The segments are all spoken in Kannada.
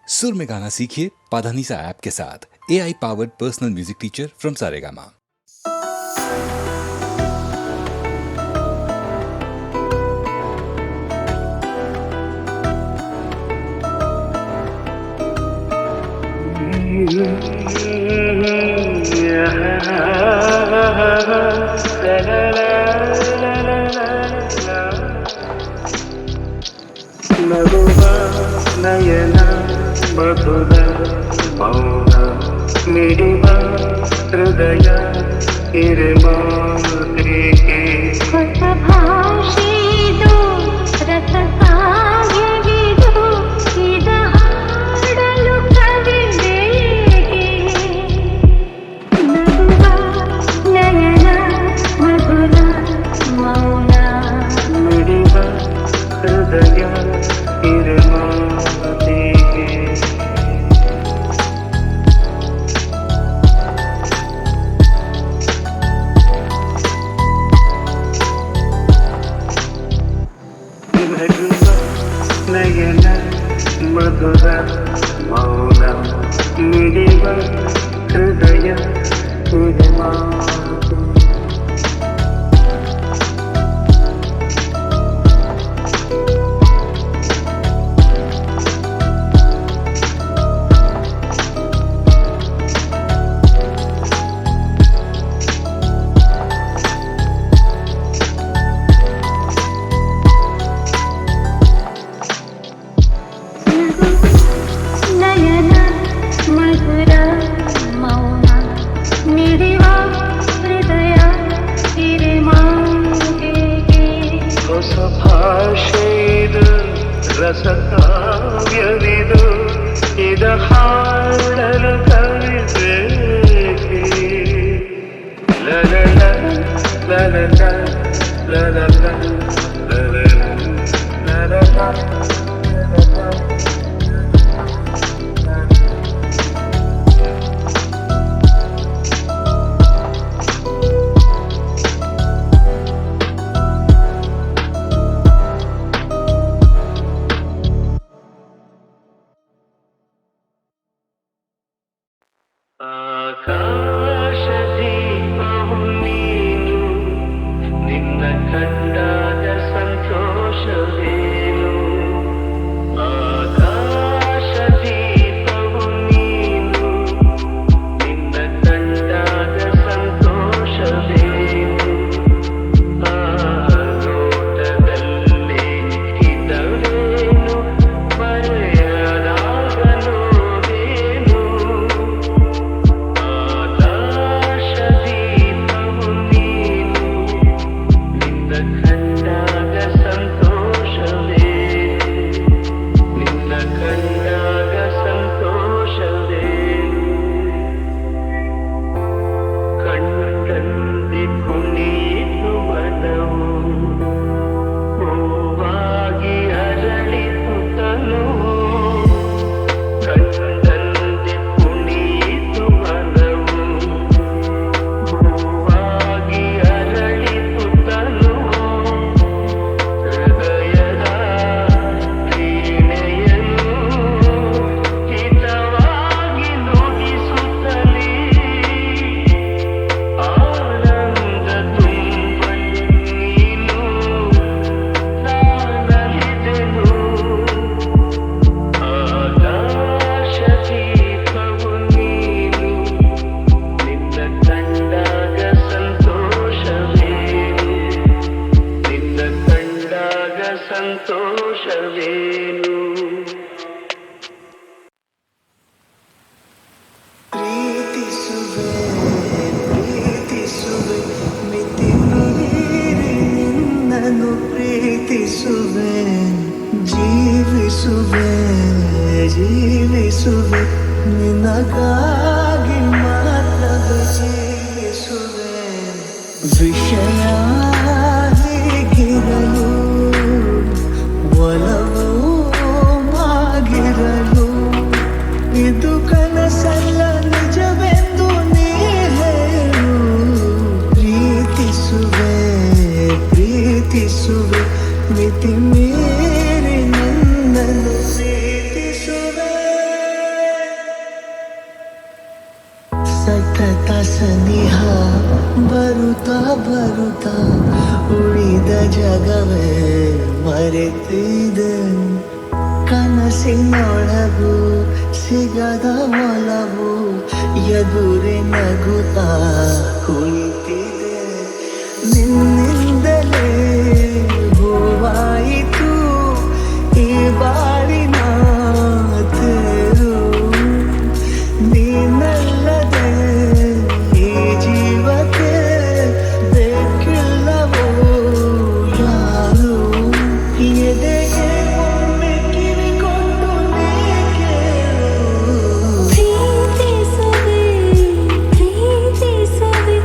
सुर में गाना सीखिए पाधानीसा ऐप के साथ। AI powered personal music teacher from Saregama. ನಗುವ ನಯನ ಮಧುರ ಮೌನ ಮಿಡಿವ ಹೃದಯ ಹಿರಿಮಾತ್ರಿಕೆ ಹೊಸ ಭಾಷೆದು ರಸ ಕಾವ್ಯವಿದು ಇದ ಹಾಡಲು ಕವಿದೇಕೆ ನಗುವ ನಯನ ಮಧುರ ಮೌನ ಮಿಡಿವ ಹೃದಯ ಹಿರಿಮಾತ್ರಿಕೆ ನಯನ ಮಧುರ ಮೌನ ಮಿಡಿವ ಹೃದಯ ಹಿರಿಮಾತ್ರಿಕೆ ನಯನ ಮಧುರ ಮೌನ ಮಿಡಿವ ಹೃದಯ ಹಿರಿಮಾತೆಗೆ ಹೊಸ ಭಾಷೆಯಿದು ರಸ ಕಾವ್ಯವಿದು ಇದ ಹಾಡಲು ಕವಿದೇಕೆ ಲಲಲ ಲಲಲ ಲಲಲ ಲಲಲ ಲಲಲ ಆಕಾಶದೀಪವು ನೀನು ನಿನ್ನ ಕಂಡಾಗ ಸಂತೋಷವೇನು ಆಕಾಶದೀಪವು ನೀನು ನಿನ್ನ ಕಂಡಾಗ ಸಂತೋಷವೇನು ಆ ನೋಟದಲ್ಲಿ ಹಿತವೇನು ಮರೆಯಲಾಗ ನೋವೇನು ಆಕಾಶದೀಪವು ನೀನು ನಿನ್ನ ಕಂಡಾಗ ಸಂತೋಷವೇನು ನಿನ್ನ ಕಂಡಾಗ ಸಂತೋಷವೇನು ಕಣ್ಣಲ್ಲಿ ಕುಣಿತು ಮನವು ಹೂವಾಗಿ ಅರಳಿತು ತನುವು ಕಣ್ಣಲ್ಲಿ ಕುಣಿತು ಮನವು ಹೂವಾಗಿ ಅರಳಿತು ತನುವು ಹೃದಯದ ವೀಣೆಯನ್ನು ಹಿತವಾಗಿ ನುಡಿಸುತ್ತಲೇ ಆನಂದ ತುಂಬಲು ನೀನು ನಾನಲಿದೆನು ಆಕಾಶದೀಪವು ನೀನು ನಿನ್ನ ಕಂಡಾಗ ಸಂತೋಷವೇನು ನಿನ್ನ ಕಂಡಾಗ ಸಂತೋಷವೇನು ಪ್ರೀತಿಸುವೆ ಪ್ರೀತಿಸುವೆ ಮಿತಿ ಮೀರಿ ನಿನ್ನನ್ನು ಪ್ರೀತಿಸುವೆ ಜೀವಿಸುವೆ ಜೀವಿಸುವೆ ನಿನಗಾಗಿ ಮಾತ್ರವೇ ಜೀವಿಸುವೆ ವಿಷಯ ಹೀಗಿರಲು ಒಲವು ಆಗಿರಲು ಇದು ಕನಸಲ್ಲ ನಿಜವೆಂದು ನೀ ಹೇಳು ಪ್ರೀತಿಸುವೆ ಪ್ರೀತಿಸುವೆ ಮಿತಿ ಮೀರಿ ನನ್ನನ್ನು ಪ್ರೀತಿಸುವೆ ಸನಿಹ ಬರುತ್ತಾ ಬರುತ್ತಾ ಉಳಿದ ಜಗವೇ ಮರೆತಿದೆ ಕನಸಿನೊಳಗು ಸಿಗದ ಒಲವು ಎದುರೆ ನಗುತ್ತಾ ಕುಳಿತಿದೆ ನಿನ್ನಿಂದಲೇ ಹೂವಾಯಿತು ಈ ಬಾಳಿನ ತೇರು ನೀನಲ್ಲದೆ ಈ ಜೀವಕ್ಕೆ ಬೇಕಿಲ್ಲವೋ ಯಾರು ಎದೆಗೆ ಒಮ್ಮೆ ಕಿವಿಕೊಂಡು ನೀ ಕೇಳು ಪ್ರೀತಿಸುವೆ ಪ್ರೀತಿಸುವೆ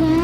रा